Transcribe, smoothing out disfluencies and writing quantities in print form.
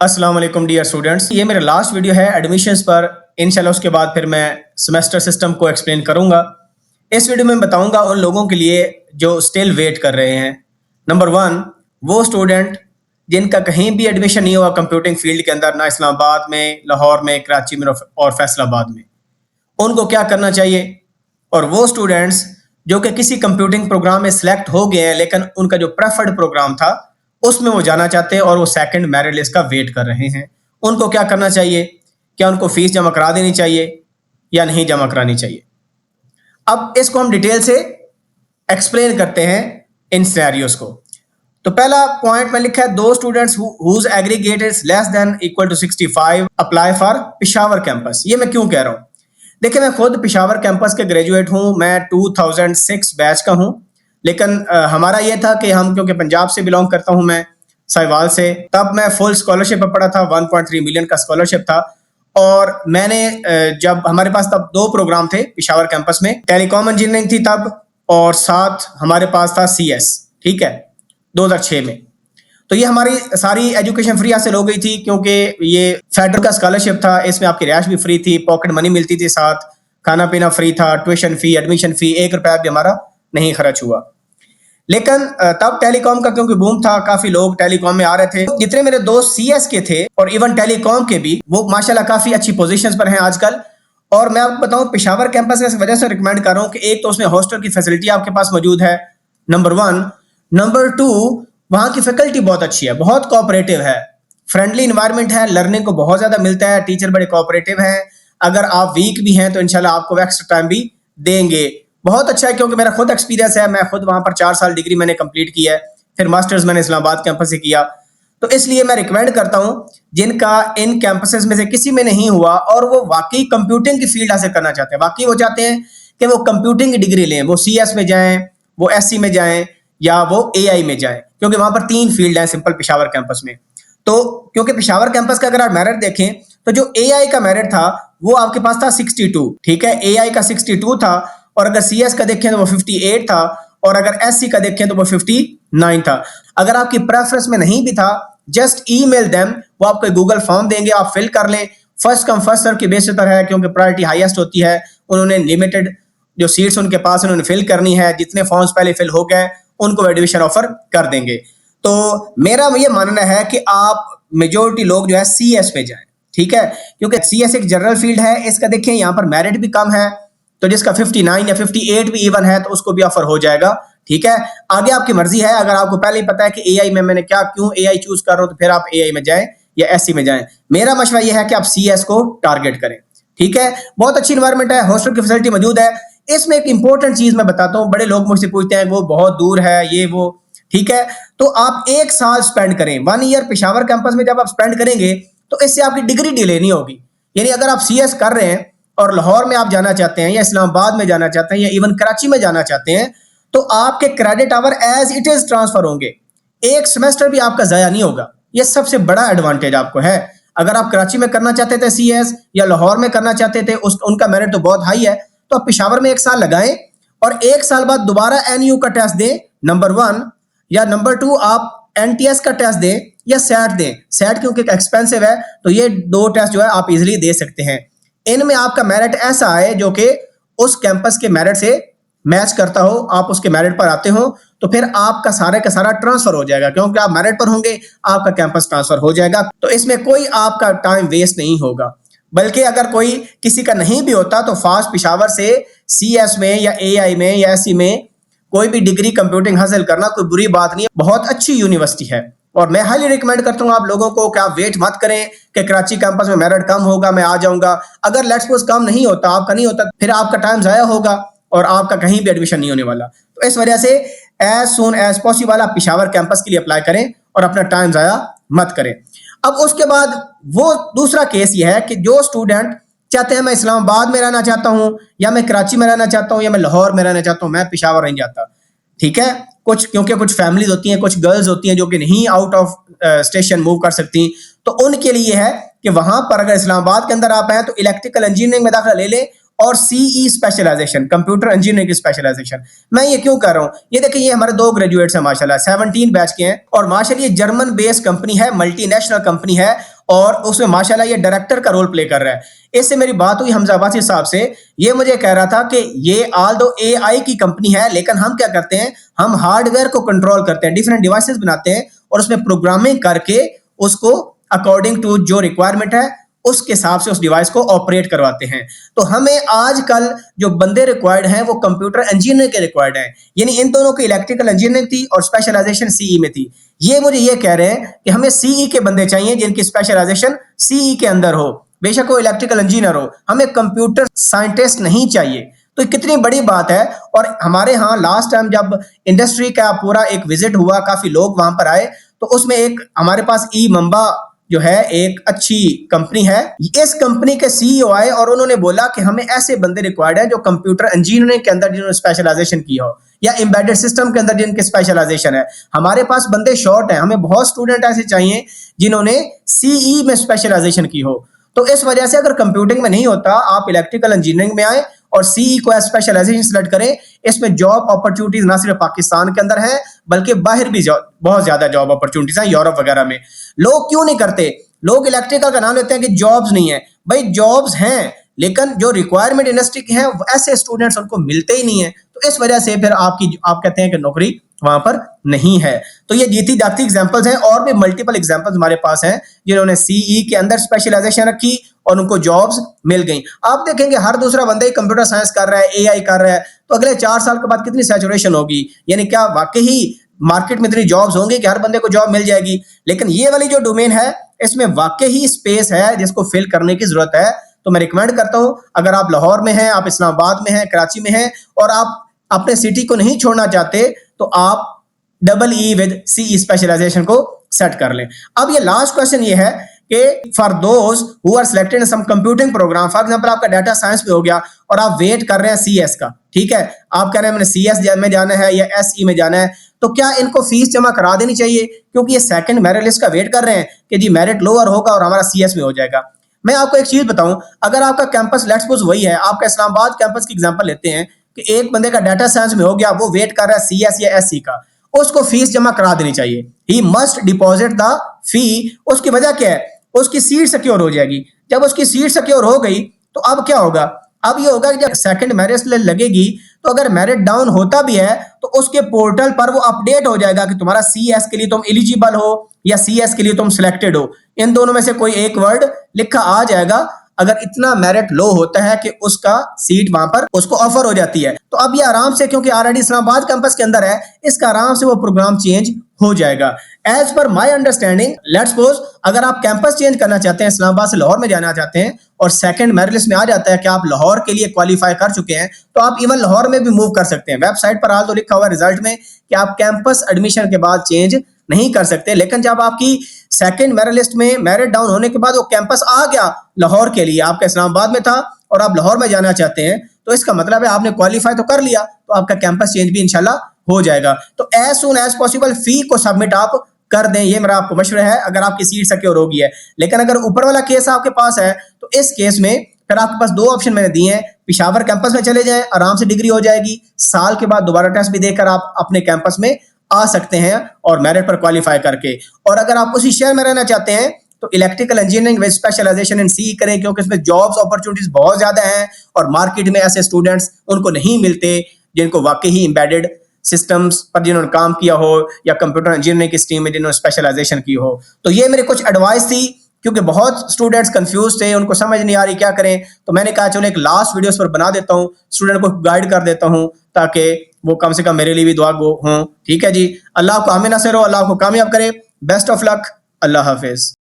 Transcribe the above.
अस्सलाम वालेकुम dear students, ये मेरा लास्ट वीडियो है एडमिशन्स पर। इंशाल्लाह उसके बाद फिर मैं सेमेस्टर सिस्टम को एक्सप्लेन करूंगा। इस वीडियो में बताऊंगा उन लोगों के लिए जो स्टिल वेट कर रहे हैं। नंबर वन, वो स्टूडेंट जिनका कहीं भी एडमिशन नहीं हुआ कंप्यूटिंग फील्ड के अंदर, ना इस्लामाबाद में, लाहौर में, कराची में और फैसलाबाद में, उनको क्या करना चाहिए। और वो स्टूडेंट्स जो कि किसी कंप्यूटिंग प्रोग्राम में सिलेक्ट हो गए हैं लेकिन उनका जो प्रेफर्ड प्रोग्राम था उसमें वो जाना चाहते हैं और वो सेकंड मेरिट लिस्ट का वेट कर रहे हैं, उनको क्या करना चाहिए। क्या उनको फीस जमा करा देनी चाहिए या नहीं जमा करानी चाहिए। अब इसको हम डिटेल से एक्सप्लेन करते हैं इन सिनेरियोस को। तो पहला पॉइंट में लिखा है, those students whose aggregate is less than equal to 65 apply for Peshawar campus. ये मैं क्यों कह रहा हूं, देखिए मैं खुद पेशावर कैंपस के ग्रेजुएट हूं, मैं 2006 बैच का हूं। लेकिन हमारा ये था कि हम, क्योंकि पंजाब से बिलोंग करता हूं मैं, साहिवाल से, तब मैं फुल स्कॉलरशिप पर पढ़ा था, 1.3 मिलियन का स्कॉलरशिप था। और मैंने जब हमारे पास तब दो प्रोग्राम थे पेशावर कैंपस में, टेलीकॉम इंजीनियरिंग थी तब, और साथ हमारे पास था CS, ठीक है, 2006 में। तो ये हमारी सारी एजुकेशन फ्री हासिल हो गई थी क्योंकि ये फेडरल का स्कॉलरशिप था। इसमें आपकी रिहाइश भी फ्री थी, पॉकेट मनी मिलती थी, साथ खाना पीना फ्री था, ट्यूशन फी, एडमिशन फी, 1 रुपया भी हमारा नहीं खर्च हुआ। लेकिन तब टेलीकॉम का क्योंकि बूम था, काफी लोग टेलीकॉम में आ रहे थे। जितने मेरे दोस्त CS के थे और इवन टेलीकॉम के भी, वो माशाल्लाह काफी अच्छी पोजीशंस पर हैं आजकल। और मैं आपको बताऊं, पेशावर कैंपस इस वजह से रिकमेंड कर रहा हूं कि एक तो उसमें हॉस्टल की फैसिलिटी आपके पास मौजूद है, नंबर वन। नंबर टू, वहां की फैकल्टी बहुत अच्छी है, बहुत कोऑपरेटिव है, फ्रेंडली इन्वायरमेंट है, लर्निंग को बहुत ज्यादा मिलता है, टीचर बड़े कोऑपरेटिव हैं। अगर आप वीक भी हैं तो इंशाल्लाह आपको एक्स्ट्रा टाइम भी देंगे। बहुत अच्छा है क्योंकि मेरा खुद एक्सपीरियंस है, मैं खुद वहां पर 4 साल डिग्री मैंने कंप्लीट की है, फिर मास्टर्स मैंने इस्लामाबाद कैंपस से किया। तो इसलिए मैं रिकमेंड करता हूं जिनका इन कैंपसेस में से किसी में नहीं हुआ और वो वाकई कंप्यूटिंग की फील्ड हासिल करना चाहते हैं, वाकई वो चाहते हैं कि वो कंप्यूटिंग की डिग्री लें, वो CS में जाएं, वो SC में जाएं या वो AI में जाएं, क्योंकि वहां पर 3 फील्ड है सिंपल पेशावर कैंपस में। तो क्योंकि पेशावर कैंपस का अगर आप मेरिट देखें तो जो AI का मेरिट था वो आपके पास था 62, ठीक है, AI का 62 था। और अगर CS का देखें तो वो 58 था, और अगर SC का देखें तो वो 59 था। अगर आपकी प्रेफरेंस में नहीं भी था, जस्ट ईमेल देम, वो आपको गूगल फॉर्म देंगे, आप फिल कर लें। फर्स्ट कम फर्स्ट सर्व की बेसिस पर है क्योंकि प्रायोरिटी हाईएस्ट होती है। उन्होंने लिमिटेड जो सीट्स उनके पास उन्होंने फिल करनी है, जितने फॉर्म्स पहले फिल हो गए उनको एडमिशन ऑफर कर देंगे। तो मेरा ये मानना है कि आप मेजोरिटी लोग जो है CS में जाएं, ठीक है, क्योंकि CS एक जनरल फील्ड है। इसका देखिए यहाँ पर मेरिट भी कम है, तो जिसका 59 या 58 भी इवन है तो उसको भी ऑफर हो जाएगा, ठीक है। आगे आपकी मर्जी है, अगर आपको पहले ही पता है कि AI में मैंने क्यों AI चूज कर रहा हूं तो फिर आप AI में जाएं या SC में जाएं। मेरा मशवरा यह है कि आप CS को टारगेट करें, ठीक है। बहुत अच्छी इन्वायरमेंट है, हॉस्टल की फैसिलिटी मौजूद है। इसमें एक इंपॉर्टेंट चीज मैं बताता हूं, बड़े लोग मुझसे पूछते हैं वो बहुत दूर है, ये वो, ठीक है। तो आप 1 साल स्पेंड करें, 1 ईयर पेशावर कैंपस में जब आप स्पेंड करेंगे तो इससे आपकी डिग्री डिले नहीं होगी। यानी अगर आप CS कर रहे हैं और लाहौर में आप जाना चाहते हैं या इस्लामाबाद में जाना चाहते हैं या इवन कराची में जाना चाहते हैं, तो आपके credit hour as it is transfer होंगे, एक सेमेस्टर भी आपका जाया नहीं होगा। ये सबसे बड़ा एडवांटेज आपको है। अगर आप कराची में करना चाहते थे CS या लाहौर में करना चाहते थे, उनका मेरिट तो बहुत हाई है, तो आप पेशावर में 1 साल लगाएं और 1 साल बाद दोबारा NU का टेस्ट दें, नंबर 1, या नंबर 2 आप NTS का टेस्ट दें या SAT दें। SAT क्योंकि एक्सपेंसिव है तो ये 2 टेस्ट जो है आप इजिली दे सकते हैं। इनमें आपका मेरिट ऐसा आए जो कि उस कैंपस के मेरिट से मैच करता हो, आप उसके मेरिट पर आते हो, तो फिर आपका सारे का सारा ट्रांसफर हो जाएगा, क्योंकि आप मेरिट पर होंगे, आपका कैंपस ट्रांसफर हो जाएगा। तो इसमें कोई आपका टाइम वेस्ट नहीं होगा। बल्कि अगर कोई किसी का नहीं भी होता तो फास्ट पेशावर से CS में या AI में या SC में कोई भी डिग्री कंप्यूटिंग हासिल करना कोई बुरी बात नहीं है, बहुत अच्छी यूनिवर्सिटी है। और मैं हाईली रिकमेंड करता हूं आप लोगों को कि आप वेट मत करें कि कराची कैंपस में मेरिट कम होगा मैं आ जाऊंगा। अगर लेट्स सपोज कम नहीं होता, आपका नहीं होता, फिर आपका टाइम जाया होगा और आपका कहीं भी एडमिशन नहीं होने वाला। तो इस वजह से एज सून एज पॉसिबल आप पेशावर कैंपस के लिए अप्लाई करें और अपना टाइम जाया मत करें। अब उसके बाद वो दूसरा केस ये है कि जो स्टूडेंट चाहते हैं मैं इस्लामाबाद में रहना चाहता हूं या मैं कराची में रहना चाहता हूं या मैं लाहौर में रहना चाहता हूं, मैं पेशावर नहीं जाता, ठीक है। कुछ क्योंकि कुछ फैमिलीज होती हैं, कुछ गर्ल्स होती हैं जो कि नहीं आउट ऑफ स्टेशन मूव कर सकती, तो उनके लिए है कि वहां पर अगर इस्लामाबाद के अंदर आप हैं तो इलेक्ट्रिकल इंजीनियरिंग में दाखिला ले लें और सीई स्पेशलाइजेशन, कंप्यूटर इंजीनियरिंग की स्पेशलाइजेशन। मैं ये क्यों कर रहा हूँ, ये देखिए ये हमारे 2 ग्रेजुएट्स हैं माशाल्लाह, 17 बैच के हैं और माशाल्लाह ये जर्मन बेस्ड कंपनी है, मल्टीनेशनल कंपनी है और उसमें माशाल्लाह ये डायरेक्टर का रोल प्ले कर रहा है। इससे मेरी बात हुई हमजा अब्बासी साहब से, ये मुझे कह रहा था कि ये ऑल दो एआई की कंपनी है लेकिन हम क्या करते हैं, हम हार्डवेयर को कंट्रोल करते हैं, डिफरेंट डिवाइसेस बनाते हैं और उसमें प्रोग्रामिंग करके उसको अकॉर्डिंग टू जो रिक्वायरमेंट है उसके हिसाब से उस डिवाइस को ऑपरेट करवाते हैं। तो हमें आजकल जो बंदे रिक्वायर्ड हैं वो कंप्यूटर इंजीनियर के रिक्वायर्ड हैं, यानी इन दोनों की इलेक्ट्रिकल इंजीनियरिंग थी और स्पेशलाइजेशन सीई में थी। ये मुझे ये कह रहे हैं कि हमें सीई के बंदे चाहिए जिनकी स्पेशलाइजेशन सीई के अंदर हो, बेशक वो इलेक्ट्रिकल इंजीनियर हो, हमें कंप्यूटर साइंटिस्ट नहीं चाहिए। तो कितनी बड़ी बात है। और हमारे यहाँ लास्ट टाइम जब इंडस्ट्री का पूरा एक विजिट हुआ, काफी लोग वहां पर आए, तो उसमें एक हमारे पास ई मंबा जो है एक अच्छी कंपनी है, इस कंपनी के सीईओ आए और उन्होंने बोला कि हमें ऐसे बंदे रिक्वायर्ड है जो कंप्यूटर इंजीनियरिंग के अंदर जिन्होंने स्पेशलाइजेशन की हो या एम्बेडेड सिस्टम के अंदर जिनके स्पेशलाइजेशन है। हमारे पास बंदे शॉर्ट हैं, हमें बहुत स्टूडेंट ऐसे चाहिए जिन्होंने सीई में स्पेशलाइजेशन की हो। तो इस वजह से अगर कंप्यूटिंग में नहीं होता, आप इलेक्ट्रिकल इंजीनियरिंग में आए और सीई को स्पेशलाइजेशन सिलेक्ट करें। इसमें जॉब अपॉर्चुनिटीज ना सिर्फ पाकिस्तान के अंदर है बल्कि बाहर भी बहुत ज्यादा जॉब अपॉर्चुनिटीज हैं, यूरोप वगैरह में। लोग क्यों नहीं करते, लोग इलेक्ट्रिकल का नाम लेते हैं कि जॉब्स नहीं है। भाई जॉब्स हैं लेकिन जो रिक्वायरमेंट इंडस्ट्री की है ऐसे स्टूडेंट्स उनको मिलते ही नहीं है, तो इस वजह से फिर आप कहते हैं कि नौकरी वहां पर नहीं है। तो ये जीती जाती एग्जांपल्स हैं और भी मल्टीपल एग्जांपल्स हमारे पास हैं जिन्होंने सीई के अंदर स्पेशलाइजेशन रखी और उनको जॉब्स मिल गई। आप देखेंगे हर दूसरा बंदा ही कंप्यूटर साइंस कर रहा है, एआई कर रहा है, तो अगले 4 साल के बाद कितनी सैचुरेशन होगी, यानी क्या वाकई मार्केट में इतनी जॉब्स होंगी कि हर बंदे को जॉब मिल जाएगी। लेकिन ये वाली जो डोमेन है इसमें वाकई ही स्पेस है जिसको फिल करने की जरूरत है। तो मैं रिकमेंड करता हूं, अगर आप लाहौर में हैं, आप इस्लामाबाद में हैं, कराची में हैं और आप अपने सिटी को नहीं छोड़ना चाहते, तो आप EE विद सीई स्पेशलाइजेशन को सेट कर लें। अब ये लास्ट क्वेश्चन ये है कि for those who are selected in some computing program, for example आपका डाटा साइंस पे हो गया और आप वेट कर रहे हैं सीएस का, ठीक है, आप कह रहे हैं मैंने सीएस में जाना है या एसई में जाना है, तो क्या इनको फीस जमा करा देनी चाहिए? क्योंकि ये सेकंड मेरिट लिस्ट का वेट कर रहे हैं कि जी मेरिट लोअर होगा और हमारा सीएस में हो जाएगा। मैं आपको एक चीज बताऊं, अगर आपका कैंपस लेट्स सपोज वही है, आपका इस्लामाबाद कैंपस की एग्जांपल लेते हैं कि एक बंदे का डाटा साइंस में हो गया, वो वेट कर रहा है सीएस या एससी का, उसको फीस जमा करा देनी चाहिए। He must deposit the fee. उसकी वजह क्या है, उसकी सीट सिक्योर हो जाएगी। जब उसकी सीट सिक्योर हो गई तो अब क्या होगा, अब ये होगा कि जब सेकंड मेरिट लिस्ट लगेगी तो अगर मेरिट डाउन होता भी है तो उसके पोर्टल पर वो अपडेट हो जाएगा कि तुम्हारा सीएस के लिए तुम एलिजिबल हो या सीएस के लिए तुम सिलेक्टेड हो। इन दोनों में से कोई एक वर्ड लिखा आ जाएगा अगर इतना मेरिट लो होता है कि उसका सीट वहां पर उसको ऑफर हो जाती है। तो अब ये आराम से, क्योंकि ऑलरेडी इस्लामाबाद कैंपस के अंदर है, इसका आराम से वो प्रोग्राम चेंज हो जाएगा। As per my understanding, let's suppose अगर आप कैंपस चेंज करना चाहते हैं, इस्लामाबाद से लाहौर में जाना चाहते हैं और सेकंड मेरिट लिस्ट में आ जाता है कि आप लाहौर के लिए क्वालिफाई कर चुके हैं, तो आप इवन लाहौर में भी मूव कर सकते हैं। वेबसाइट पर हाल तो लिखा हुआ रिजल्ट में कि आप कैंपस एडमिशन के बाद चेंज नहीं कर सकते। लेकिन जब आपकी सेकंड मेरिट लिस्ट में मेरिट डाउन होने के बाद वो कैंपस आ गया लाहौर के लिए, आपका इस्लामाबाद में था और आप लाहौर में जाना चाहते हैं, तो इसका मतलब है आपने क्वालिफाई तो कर लिया, तो आपका कैंपस चेंज भी इंशाल्लाह हो जाएगा। तो एज सून एज पॉसिबल फी को सबमिट आप कर दें, ये मेरा आपको मशवरा है अगर आपकी सीट सिक्योर होगी है। लेकिन अगर ऊपर वाला केस आपके पास है तो इस केस में फिर आपके पास 2 ऑप्शन मैंने दिए हैं। पेशावर कैंपस में चले जाएं, आराम से डिग्री हो जाएगी, साल के बाद दोबारा टेस्ट भी देकर आप अपने कैंपस में आ सकते हैं और मेरिट पर क्वालिफाई करके। और अगर आप उसी शहर में रहना चाहते हैं तो इलेक्ट्रिकल इंजीनियरिंग विद स्पेशलाइजेशन इन सी करें, क्योंकि इसमें जॉब्स अपॉर्चुनिटीज बहुत ज्यादा हैं और मार्केट में ऐसे स्टूडेंट्स उनको नहीं मिलते जिनको वाकई ही एम्बेडेड सिस्टम्स पर जिन्होंने काम किया हो या कंप्यूटर इंजीनियरिंग की स्ट्रीम में जिन्होंने स्पेशलाइजेशन की हो। तो ये मेरी कुछ एडवाइस थी, क्योंकि बहुत स्टूडेंट्स कंफ्यूज थे, उनको समझ नहीं आ रही क्या करें, तो मैंने कहा चलो एक लास्ट वीडियोस पर बना देता हूँ, स्टूडेंट को गाइड कर देता हूँ ताकि वो कम से कम मेरे लिए भी दुआ गो हों। ठीक है जी, अल्लाह को आमीन नसीर हो, अल्लाह को कामयाब करे। Best of luck, Allah Hafiz.